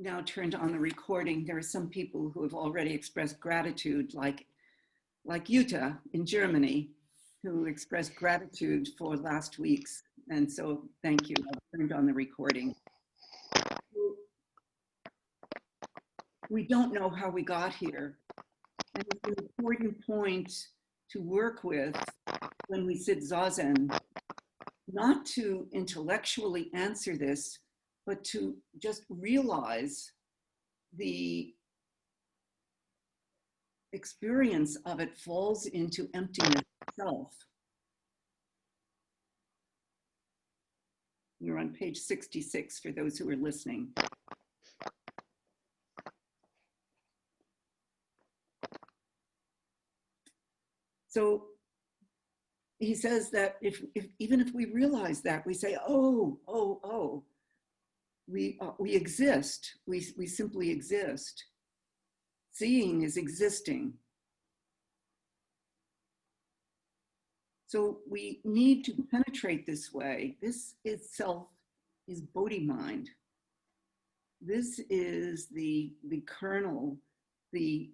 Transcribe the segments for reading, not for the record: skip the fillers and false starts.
now turned on the recording, there are some people who have already expressed gratitude, like Jutta in Germany, who expressed gratitude for last week's. And so thank you. I've turned on the recording. We don't know how we got here. And it's an important point to work with when we sit Zazen, not to intellectually answer this, but to just realize the experience of it falls into emptiness itself. You're on page 66 for those who are listening. So he says that even if we realize that, we say, we exist. We simply exist. Seeing is existing. So we need to penetrate this way. This itself is Bodhi-Mind. This is the kernel, the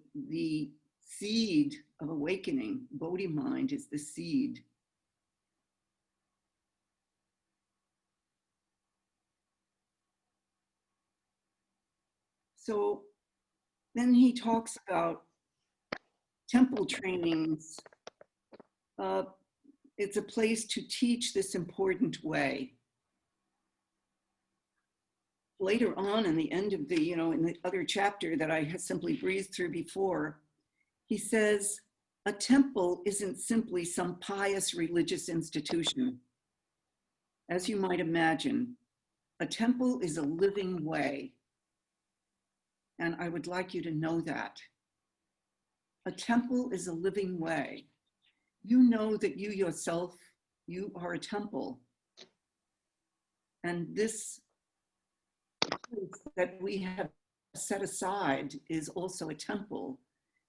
seed of awakening. Bodhi-Mind is the seed. So then he talks about temple trainings. It's a place to teach this important way. Later on in the end of the, in the other chapter that I had simply breezed through before, he says, a temple isn't simply some pious religious institution. As you might imagine, a temple is a living way. And I would like you to know that. A temple is a living way. You know that you yourself, you are a temple. And this place that we have set aside is also a temple.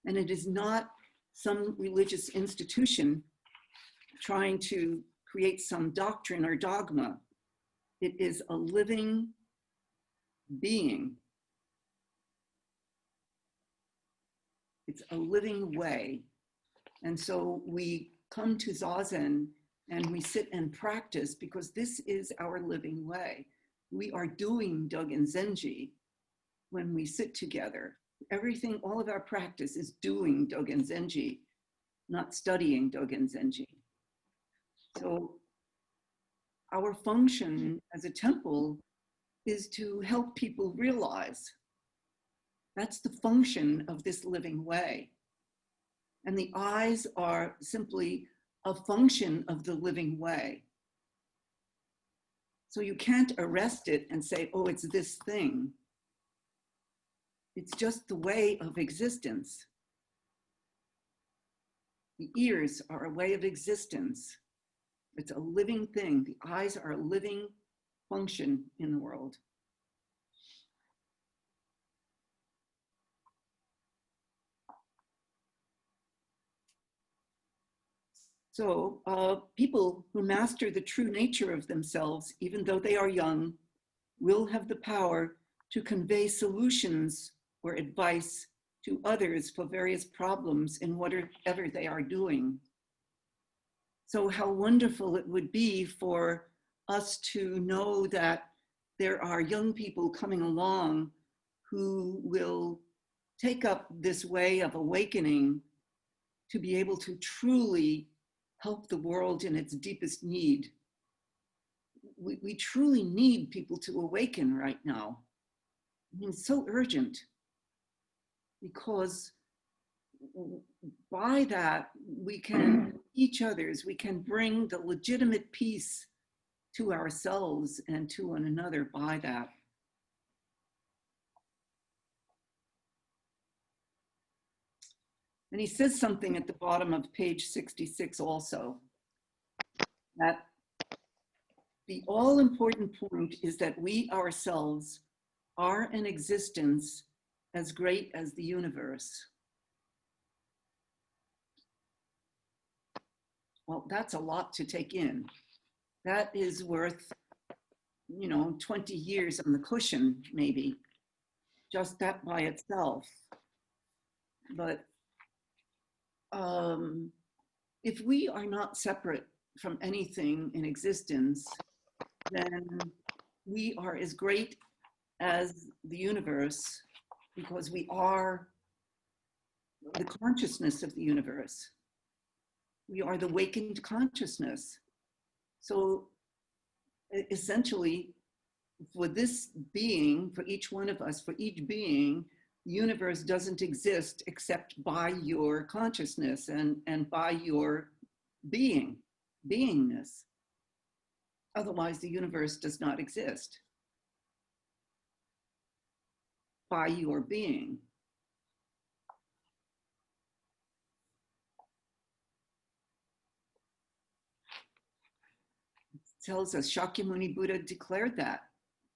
And it is not some religious institution trying to create some doctrine or dogma. It is a living being. It's a living way. And so we come to Zazen and we sit and practice because this is our living way. We are doing Dōgen Zenji when we sit together. Everything, all of our practice is doing Dōgen Zenji, not studying Dōgen Zenji. So our function as a temple is to help people realize that's the function of this living way. And the eyes are simply a function of the living way. So you can't arrest it and say, oh, it's this thing. It's just the way of existence. The ears are a way of existence. It's a living thing. The eyes are a living function in the world. So people who master the true nature of themselves, even though they are young, will have the power to convey solutions or advice to others for various problems in whatever they are doing. So how wonderful it would be for us to know that there are young people coming along who will take up this way of awakening to be able to truly help the world in its deepest need. We truly need people to awaken right now. I mean, it's so urgent because by that we can teach others, we can bring the legitimate peace to ourselves and to one another by that. And he says something at the bottom of page 66 also, that the all-important point is that we ourselves are an existence as great as the universe. Well, that's a lot to take in. That is worth, 20 years on the cushion, maybe. just that by itself. But if we are not separate from anything in existence, then we are as great as the universe, because we are the consciousness of the universe. We are the awakened consciousness. So essentially, for this being, for each one of us, for each being, the universe doesn't exist except by your consciousness and by your beingness. Otherwise, the universe does not exist. By your being. It tells us Shakyamuni Buddha declared that.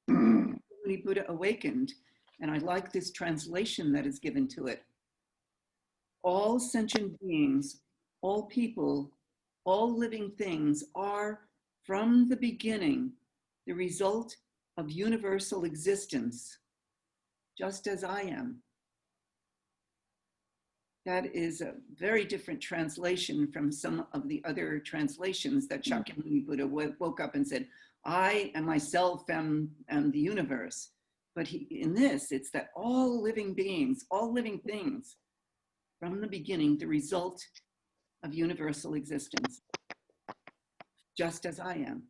Shakyamuni Buddha awakened, and I like this translation that is given to it. All sentient beings, all people, all living things are, from the beginning, the result of universal existence, just as I am. That is a very different translation from some of the other translations that Shakyamuni Buddha woke up and said, I and myself am the universe. But in this, it's that all living beings, all living things, from the beginning, the result of universal existence, just as I am.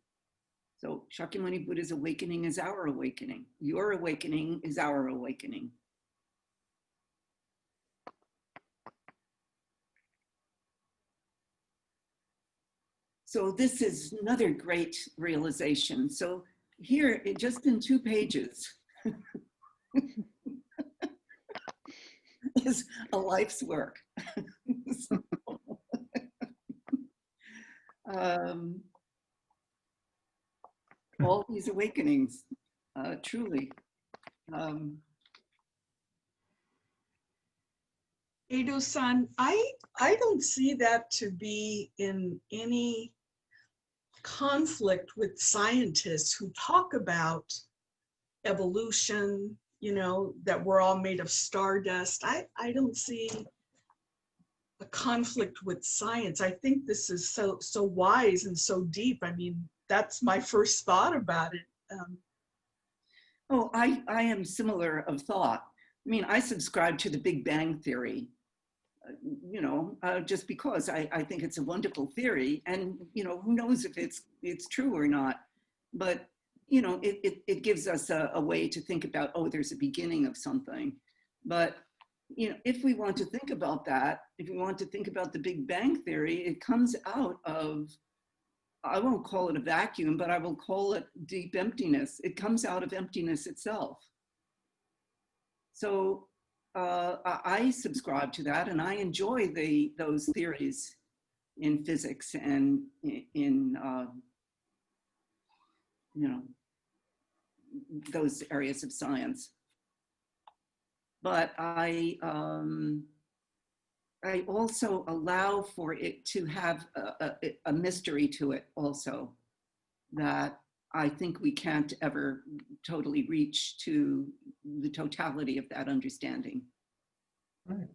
So Shakyamuni Buddha's awakening is our awakening. Your awakening is our awakening. So this is another great realization. So here, just in 2 pages, is a life's work. So, all these awakenings, truly. Edo-san, I don't see that to be in any conflict with scientists who talk about evolution, you know, that we're all made of stardust. I don't see a conflict with science. I think this is so wise and so deep. I mean, that's my first thought about it. Oh, I am similar of thought. I mean, I subscribe to the Big Bang Theory, you know, just because I think it's a wonderful theory, and, you know, who knows if it's true or not. But, you know, it gives us a way to think about, oh, there's a beginning of something. But, you know, if we want to think about that, if we want to think about the Big Bang Theory, it comes out of, I won't call it a vacuum, but I will call it deep emptiness. It comes out of emptiness itself. So I subscribe to that, and I enjoy those theories in physics and in you know, those areas of science. But I also allow for it to have a mystery to it also, that I think we can't ever totally reach to the totality of that understanding. Right.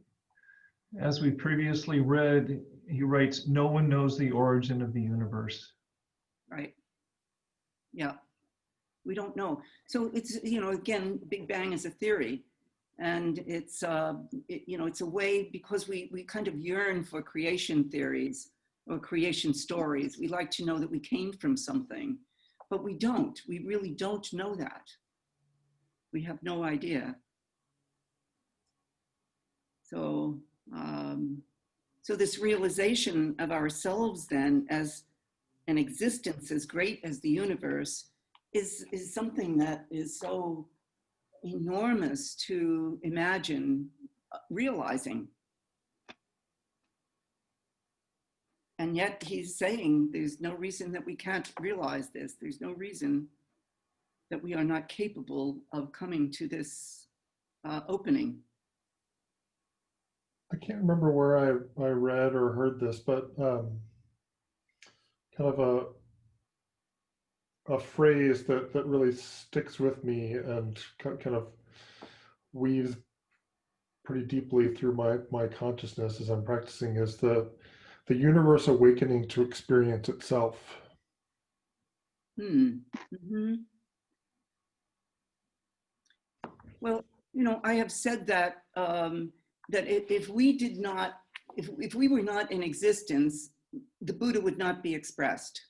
As we previously read, he writes, no one knows the origin of the universe. Right. Yeah. We don't know. So it's, you know, again, Big Bang is a theory. And it's, you know, it's a way, because we kind of yearn for creation theories or creation stories. We like to know that we came from something, but we don't. We really don't know that. We have no idea. So, so this realization of ourselves then as an existence as great as the universe is something that is so enormous to imagine realizing. And yet he's saying there's no reason that we can't realize this. There's no reason that we are not capable of coming to this opening. I can't remember where I read or heard this, but kind of a phrase that really sticks with me and kind of weaves pretty deeply through my consciousness as I'm practicing is the universe awakening to experience itself. Mm-hmm. Well, you know, I have said that that if we did not, if we were not in existence, the Buddha would not be expressed.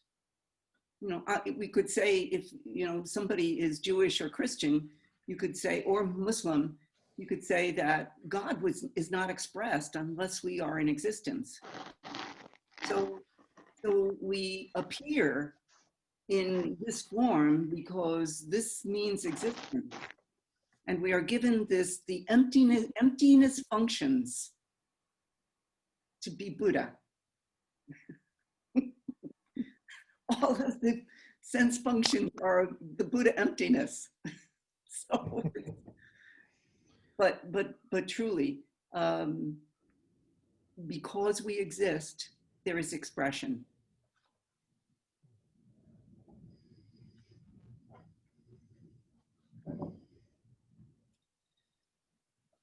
You know, we could say if, you know, somebody is Jewish or Christian, you could say, or Muslim, you could say that God is not expressed unless we are in existence. So we appear in this form because this means existence. And we are given this, the emptiness functions to be Buddha. All of the sense functions are the Buddha emptiness. So, but truly, because we exist, there is expression.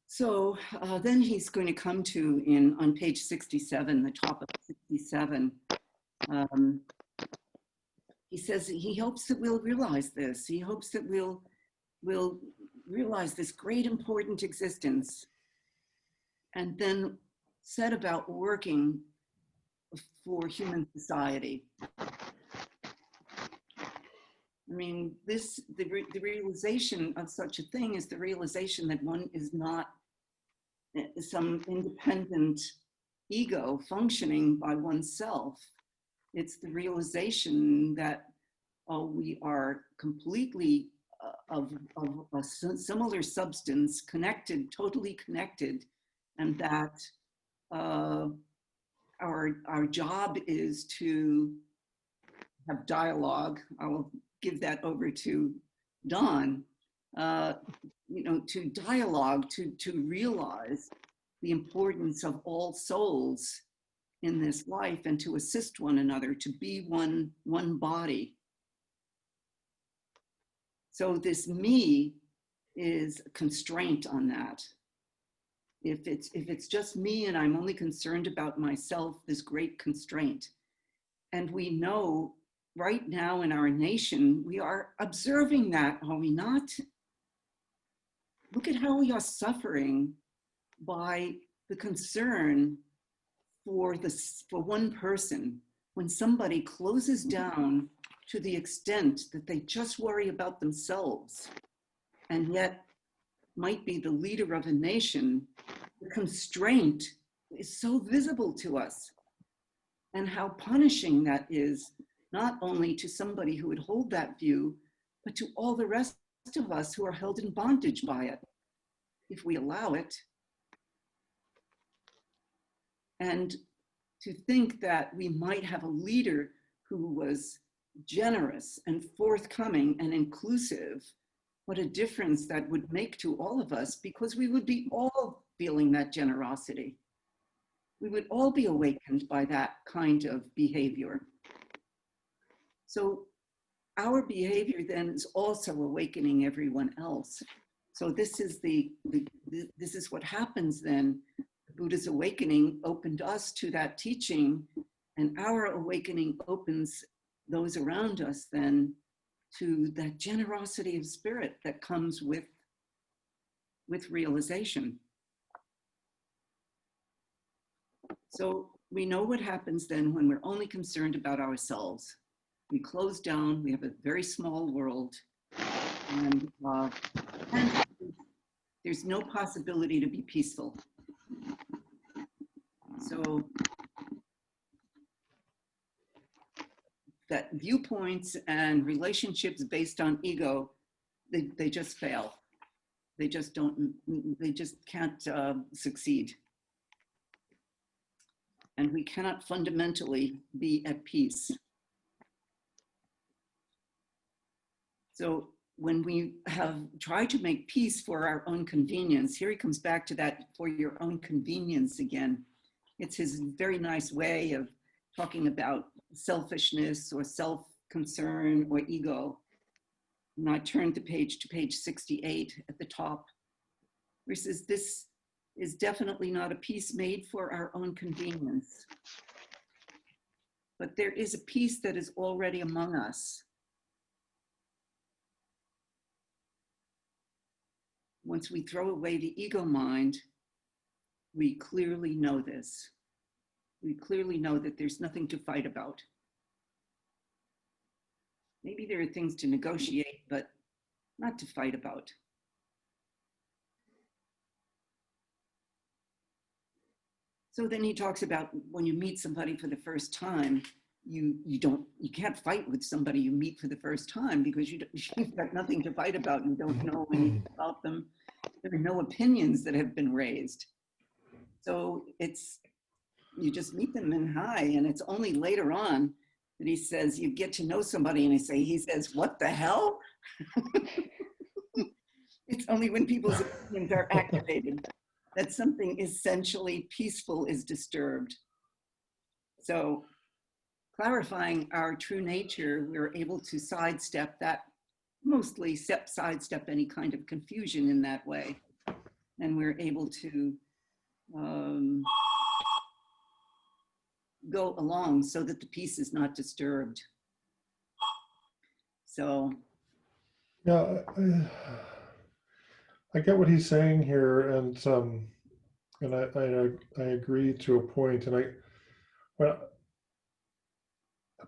So then he's going to come to, on page 67, the top of 67, he says he hopes that we'll realize this. He hopes that we'll realize this great important existence and then set about working for human society. I mean, the realization of such a thing is the realization that one is not some independent ego functioning by oneself. It's the realization that we are completely of a similar substance, connected, totally connected, and that our job is to have dialogue. I will give that over to Don. You know, to dialogue, to realize the importance of all souls in this life and to assist one another, to be one body. So this me is a constraint on that. If it's just me and I'm only concerned about myself, this great constraint. And we know right now in our nation, we are observing that, are we not? Look at how we are suffering by the concern for one person. When somebody closes down to the extent that they just worry about themselves and yet might be the leader of a nation, the constraint is so visible to us, and how punishing that is, not only to somebody who would hold that view, but to all the rest of us who are held in bondage by it, if we allow it. And to think that we might have a leader who was generous and forthcoming and inclusive, what a difference that would make to all of us, because we would be all feeling that generosity. We would all be awakened by that kind of behavior. So our behavior then is also awakening everyone else. So this is this is what happens then. Buddha's awakening opened us to that teaching, and our awakening opens those around us then to that generosity of spirit that comes with realization. So we know what happens then when we're only concerned about ourselves. We close down, we have a very small world, and there's no possibility to be peaceful. So that viewpoints and relationships based on ego, they just fail. They just can't succeed. And we cannot fundamentally be at peace. So when we have tried to make peace for our own convenience, here he comes back to that for your own convenience again. It's his very nice way of talking about selfishness or self-concern or ego. And I turned the page to page 68 at the top. where he says, this is definitely not a peace made for our own convenience. But there is a peace that is already among us. Once we throw away the ego mind, we clearly know this. We clearly know that there's nothing to fight about. Maybe there are things to negotiate, but not to fight about. So then he talks about when you meet somebody for the first time, you can't fight with somebody you meet for the first time because you've got nothing to fight about. You don't know anything about them. There are no opinions that have been raised. So you just meet them in hi, and it's only later on that he says, you get to know somebody and he says, what the hell? It's only when people's opinions are activated that something essentially peaceful is disturbed. So clarifying our true nature, we're able to sidestep that, mostly sidestep any kind of confusion in that way. And we're able to go along so that the peace is not disturbed. So. Yeah, I get what he's saying here, and I agree to a point, and I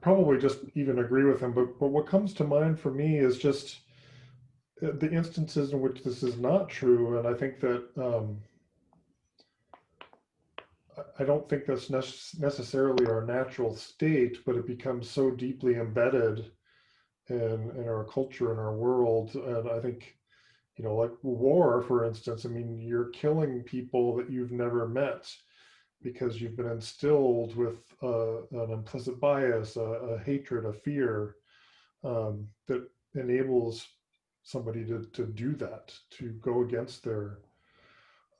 probably just even agree with him, but what comes to mind for me is just the instances in which this is not true, and I think that I don't think that's necessarily our natural state, but it becomes so deeply embedded in our culture, in our world, and I think, like war, for instance, I mean, you're killing people that you've never met because you've been instilled with an implicit bias, a hatred, a fear that enables somebody to do that, to go against their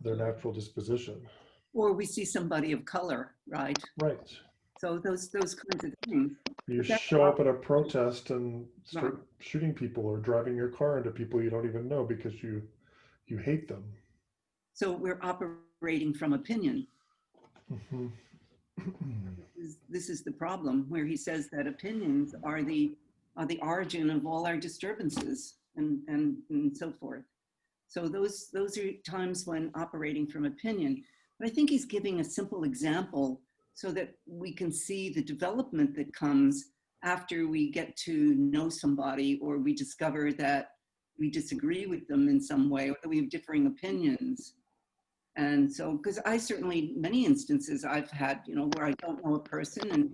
natural disposition. Or we see somebody of color, right? Right. So those kinds of things. You show up at a protest and start shooting people or driving your car into people you don't even know because you hate them. So we're operating from opinion. Mm-hmm. This is the problem, where he says that opinions are the origin of all our disturbances and so forth. So those are times when operating from opinion. But I think he's giving a simple example so that we can see the development that comes after we get to know somebody, or we discover that we disagree with them in some way, or that we have differing opinions. And so, because I certainly, many instances I've had, where I don't know a person and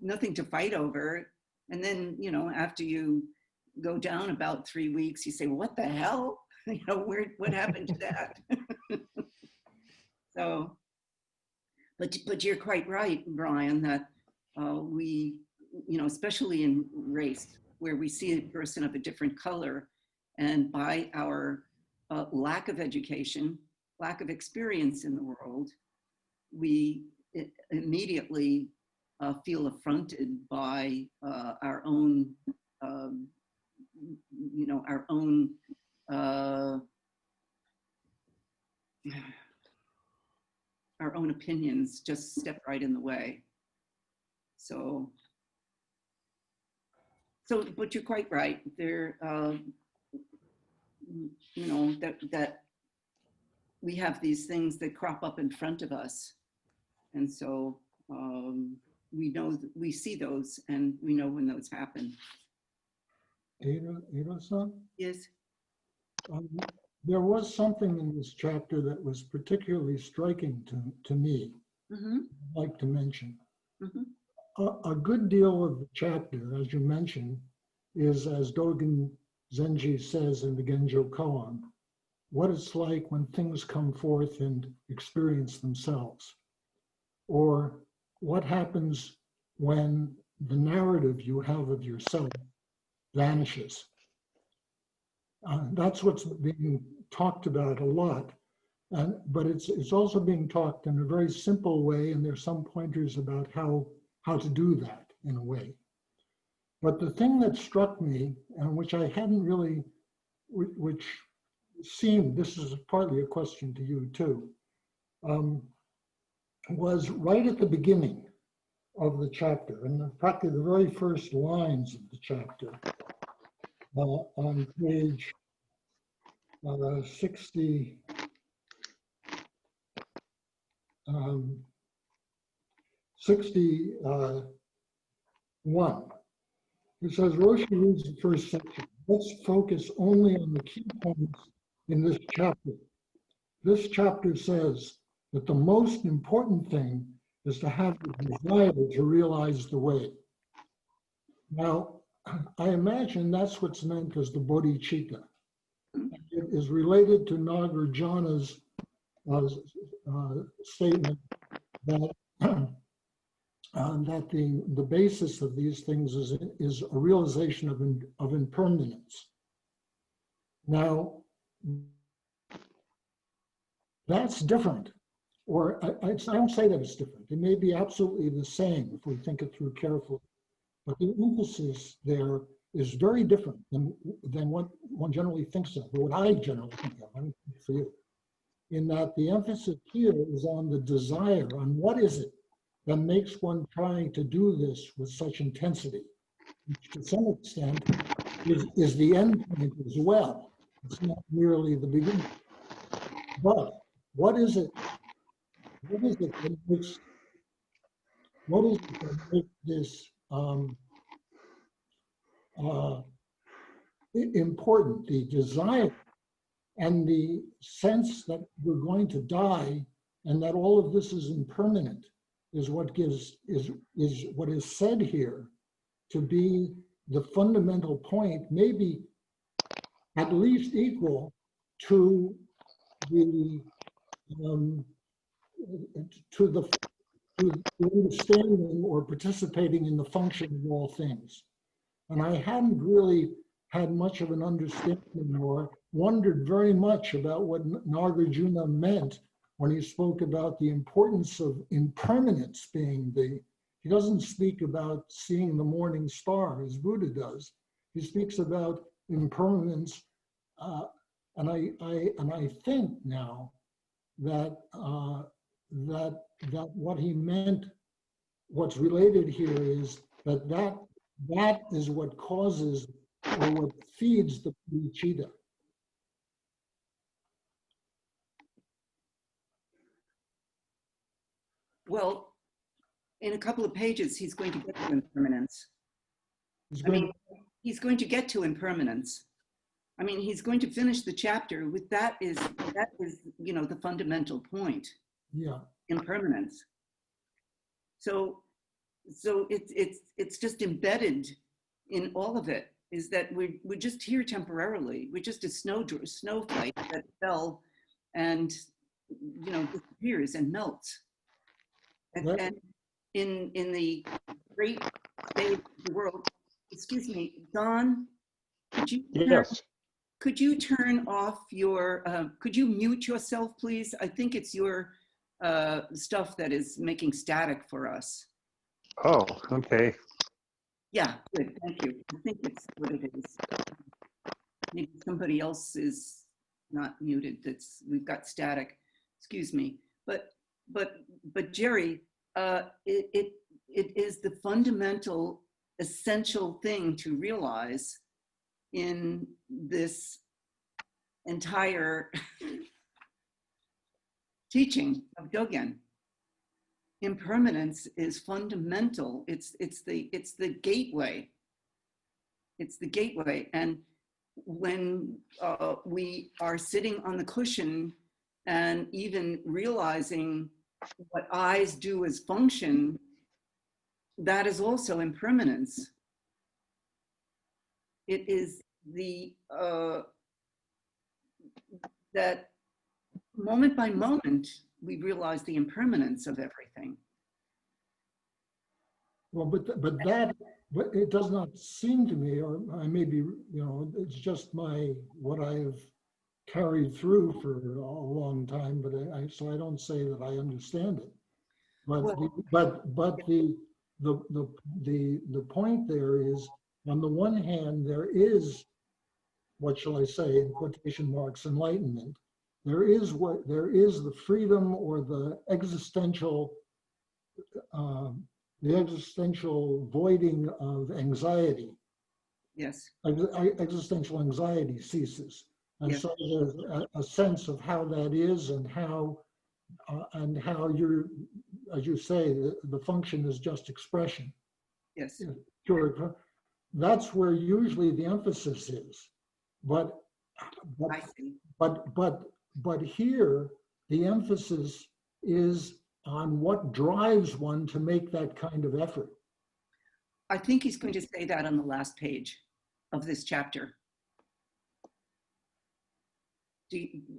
nothing to fight over. And then, after you go down about 3 weeks, you say, well, what the hell? What happened to that? So, but you're quite right, Brian, that we, especially in race, where we see a person of a different color, and by our lack of education, lack of experience in the world, we immediately feel affronted by our own, our own opinions just step right in the way. So, but you're quite right. There, that we have these things that crop up in front of us, and so we know we see those, and we know when those happen. Inoue-san? Yes. There was something in this chapter that was particularly striking to me. Mm-hmm. I'd like to mention. Mm-hmm. A good deal of the chapter, as you mentioned, is, as Dōgen Zenji says in the Genjo Koan, what it's like when things come forth and experience themselves, or what happens when the narrative you have of yourself vanishes. That's what's being talked about a lot, but it's also being talked in a very simple way, and there's some pointers about how to do that in a way. But the thing that struck me, and which I hadn't really, which seemed, this is partly a question to you too, was right at the beginning of the chapter, and practically the very first lines of the chapter, on page 60, 61. It says, Roshi reads the first section. Let's focus only on the key points in this chapter. This chapter says that the most important thing is to have the desire to realize the way. Now, I imagine that's what's meant as the Bodhichitta. It is related to Nagarjuna's statement that that the basis of these things is a realization of impermanence. Now, that's different, or I don't say that it's different. It may be absolutely the same if we think it through carefully, but the emphasis there is very different than what one generally thinks of, or what I generally think of. I don't think for you. In that the emphasis here is on the desire, on what is it that makes one trying to do this with such intensity, which to some extent is the end point as well. It's not merely the beginning. But what is it that makes this important? The desire and the sense that we're going to die and that all of this is impermanent is what is what is said here to be the fundamental point, maybe at least equal to the understanding or participating in the function of all things. And I hadn't really had much of an understanding or wondered very much about what Nagarjuna meant when he spoke about the importance of impermanence being he doesn't speak about seeing the morning star as Buddha does. He speaks about impermanence, and I think now that that what he meant, what's related here is that is what causes or what feeds the bodhicitta. Well, in a couple of pages, he's going to get to impermanence. He's going to get to impermanence. I mean, he's going to finish the chapter with that is the fundamental point. Yeah. Impermanence. So it's just embedded in all of it, is that we're just here temporarily. We're just a snowflake that fell and disappears and melts. And in the great state of the world, excuse me, Don, could you turn off your, could you mute yourself, please? I think it's your stuff that is making static for us. Oh, okay. Yeah, good, thank you. I think it's what it is. Maybe somebody else is not muted. We've got static. Excuse me. But Jerry, it is the fundamental, essential thing to realize in this entire teaching of Dōgen. Impermanence is fundamental. It's the gateway. It's the gateway. And when we are sitting on the cushion and even realizing what eyes do as function, that is also impermanence. It is that moment by moment, we realize the impermanence of everything. Well, but it does not seem to me, or I may be, it's just what I have carried through for a long time, so I don't say that I understand it. But the point there is, on the one hand, there is what shall I say, in quotation marks, enlightenment, there is the freedom or the existential voiding of anxiety. Yes. Existential anxiety ceases. And Yes. so there's a sense of how that is and how you're, as you say, the function is just expression. Yes. Sure. That's where usually the emphasis is. But I see. but here the emphasis is on what drives one to make that kind of effort. I think he's going to say that on the last page of this chapter.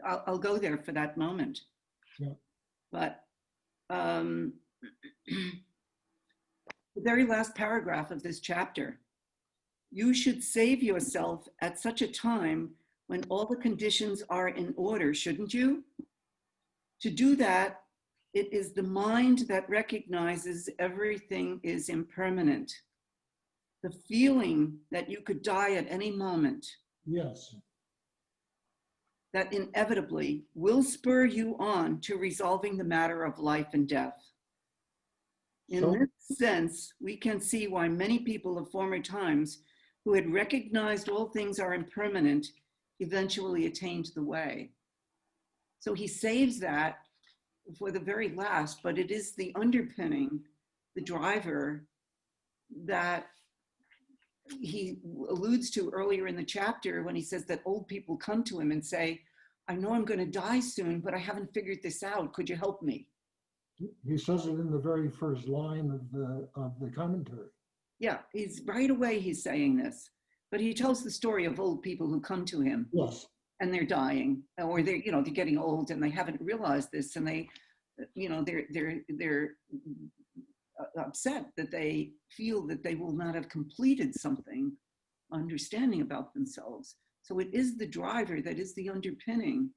I'll go there for that moment. Yeah. But the very last paragraph of this chapter, you should save yourself at such a time when all the conditions are in order, shouldn't you? To do that, it is the mind that recognizes everything is impermanent. The feeling that you could die at any moment, Yes. that inevitably will spur you on to resolving the matter of life and death. In this sense, we can see why many people of former times who had recognized all things are impermanent eventually attained the way. So he saves that for the very last, but it is the underpinning, the driver that he alludes to earlier in the chapter when he says that old people come to him and say, I know I'm going to die soon, but I haven't figured this out. Could you help me? He says it in the very first line of the commentary. Yeah, he's right away he's saying this, but he tells the story of old people who come to him. Yes. And they're dying, or they're getting old and they haven't realized this, and they, they're upset that they feel that they will not have completed something, understanding about themselves. So it is the driver that is the underpinning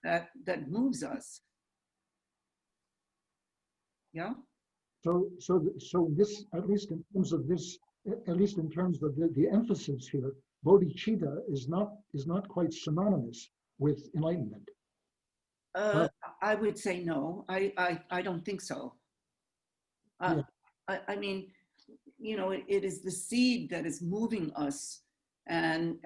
that moves us. Yeah. So this, at least in terms of the emphasis here, bodhicitta is not quite synonymous with enlightenment. I would say no. I don't think so. Yeah. I mean, it is the seed that is moving us and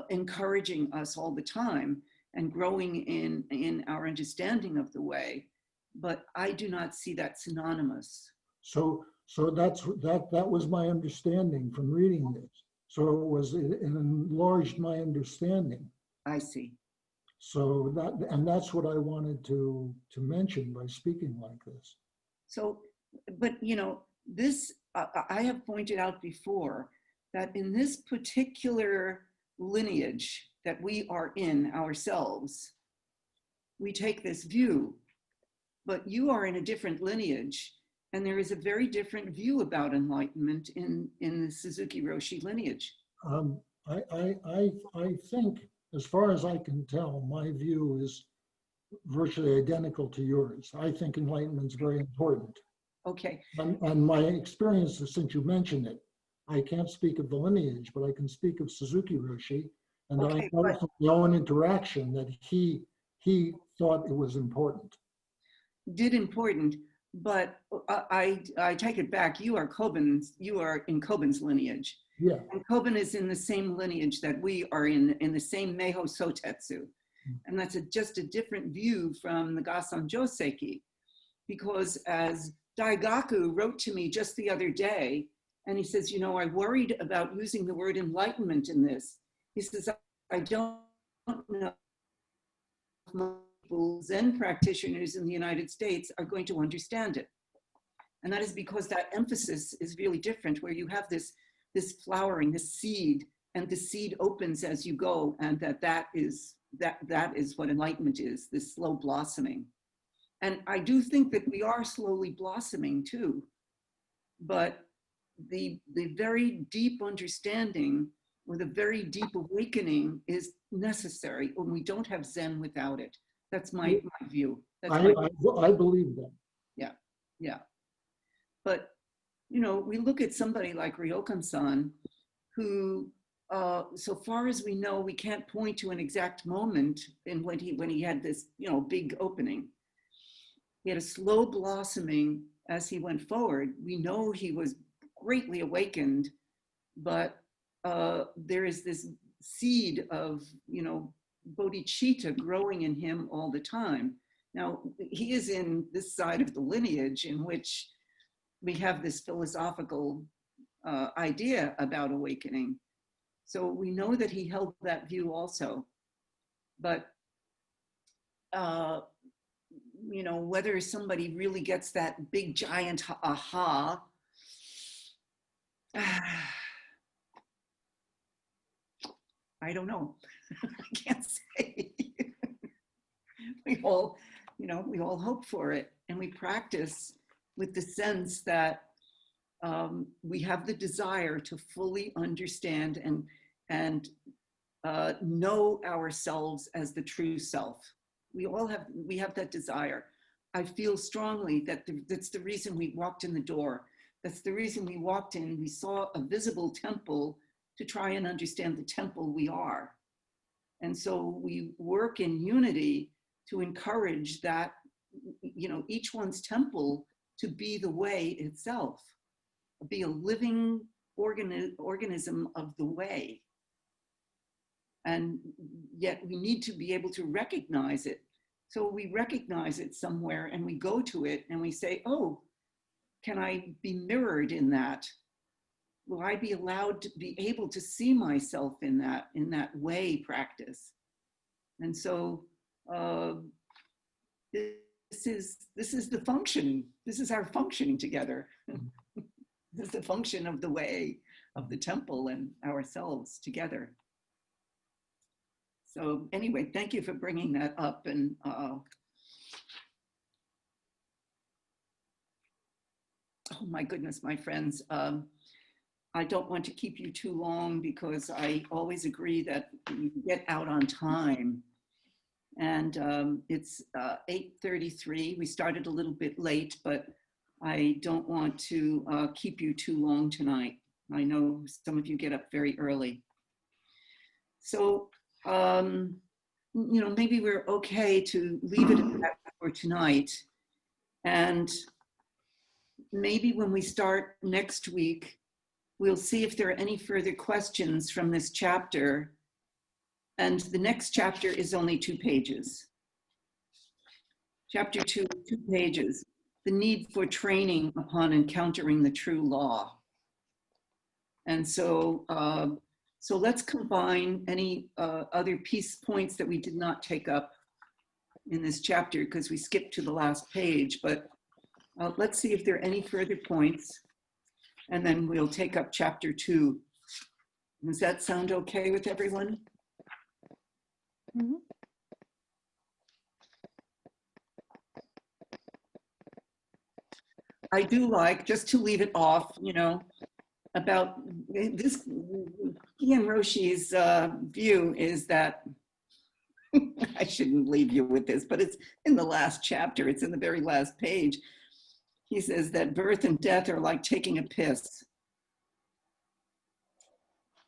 encouraging us all the time and growing in our understanding of the way. But I do not see that synonymous. So that was my understanding from reading this. So it enlarged my understanding. I see. So that's what I wanted to mention by speaking like this. So, but this, I have pointed out before that in this particular lineage that we are in ourselves, we take this view, but you are in a different lineage, and there is a very different view about enlightenment in the Suzuki Roshi lineage. I think, as far as I can tell, my view is virtually identical to yours. I think enlightenment is very important. Okay. And my experience, since you mentioned it, I can't speak of the lineage, but I can speak of Suzuki Roshi, and Okay, I know from my own interaction that he thought it was important. Important, but I take it back. You are in Koben's lineage. Yeah. And Koben is in the same lineage that we are in the same Meiho Sotetsu. And that's just a different view from the Gasan Joseki, because as Daigaku wrote to me just the other day, and he says, I worried about using the word enlightenment in this. He says, I don't know if Zen practitioners in the United States are going to understand it. And that is because that emphasis is really different, where you have this flowering, this seed, and the seed opens as you go, and that is what enlightenment is, this slow blossoming. And I do think that we are slowly blossoming too, but the very deep understanding or the very deep awakening is necessary, and we don't have Zen without it. That's my view. I believe that. Yeah. But, we look at somebody like Ryokan-san, who so far as we know, we can't point to an exact moment in when he had this, big opening. He had a slow blossoming as he went forward. We know he was greatly awakened, but there is this seed of, bodhicitta growing in him all the time. Now, he is in this side of the lineage in which we have this philosophical idea about awakening. So we know that he held that view also. But, whether somebody really gets that big giant aha, I don't know. I can't say. We all hope for it, and we practice with the sense that we have the desire to fully understand and know ourselves as the true self. We have that desire. I feel strongly that that's the reason we walked in the door. That's the reason we walked in. We saw a visible temple to try and understand the temple we are. And so we work in unity to encourage that, each one's temple to be the way itself, be a living organism of the way. And yet we need to be able to recognize it. So we recognize it somewhere and we go to it and we say, oh, can I be mirrored in that? Will I be allowed to be able to see myself in that way practice? And so this is the function. This is our functioning together. This is the function of the way, of the temple and ourselves together. So anyway, thank you for bringing that up. And oh my goodness, my friends. I don't want to keep you too long because I always agree that you get out on time. And it's 8:33. We started a little bit late, but I don't want to keep you too long tonight. I know some of you get up very early. So, maybe we're okay to leave it at that for tonight. And maybe when we start next week, we'll see if there are any further questions from this chapter. And the next chapter is only 2 pages. Chapter 2, 2 pages. The need for training upon encountering the true law. And so, so let's combine any other points that we did not take up in this chapter because we skipped to the last page. But let's see if there are any further points. And then we'll take up chapter 2. Does that sound okay with everyone? Mm-hmm. I do like, just to leave it off, about this, Gien Roshi's view is that, I shouldn't leave you with this, but it's in the last chapter, it's in the very last page. He says that birth and death are like taking a piss.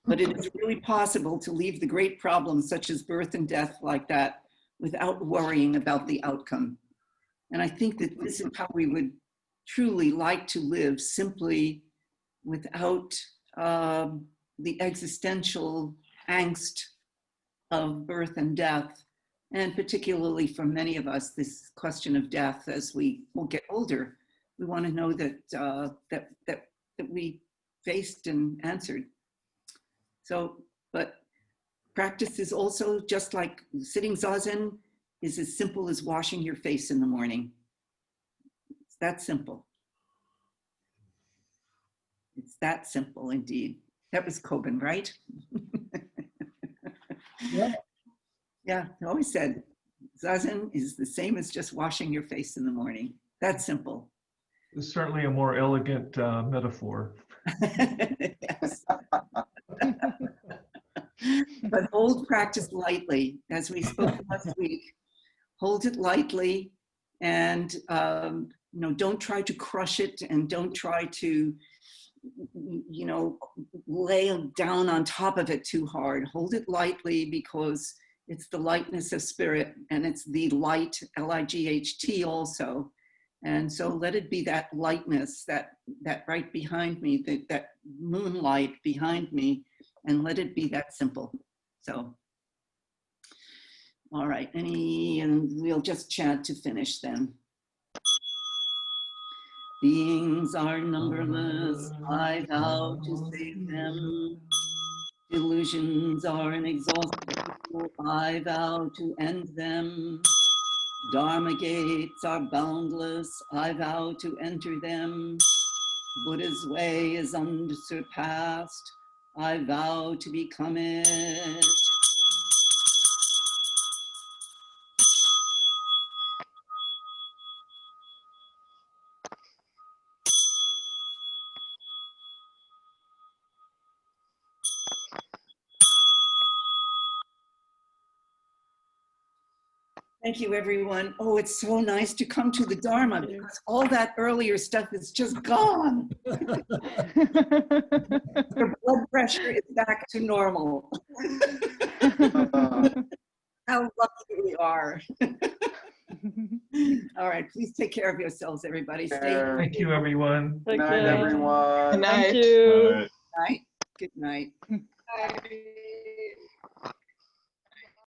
But it is really possible to leave the great problems such as birth and death like that without worrying about the outcome. And I think that this is how we would truly like to live, simply without the existential angst of birth and death. And particularly for many of us, this question of death as we will get older. We want to know that, that we faced and answered. So, but practice is also just like sitting zazen is as simple as washing your face in the morning. It's that simple. It's that simple indeed. That was Koben, right? Yeah. Yeah, I always said zazen is the same as just washing your face in the morning. That's simple. It's certainly a more elegant metaphor. Yes. But hold practice lightly, as we spoke last week. Hold it lightly, and don't try to crush it, and don't try to you know, lay down on top of it too hard. Hold it lightly, because it's the lightness of spirit, and it's the light, L-I-G-H-T also. And so let it be that lightness, that right behind me, that moonlight behind me, and let it be that simple. So, all right, and we'll just chant to finish then. Beings are numberless, I vow to save them. Illusions are inexhaustible, I vow to end them. Dharma gates are boundless, I vow to enter them. Buddha's way is unsurpassed, I vow to become it. Thank you, everyone. Oh, it's so nice to come to the Dharma, because all that earlier stuff is just gone. Your blood pressure is back to normal. How lucky we are. All right, please take care of yourselves, everybody. Stay. Thank you, everyone. Good night, everyone. Good night. Thank you. Good night. Good night.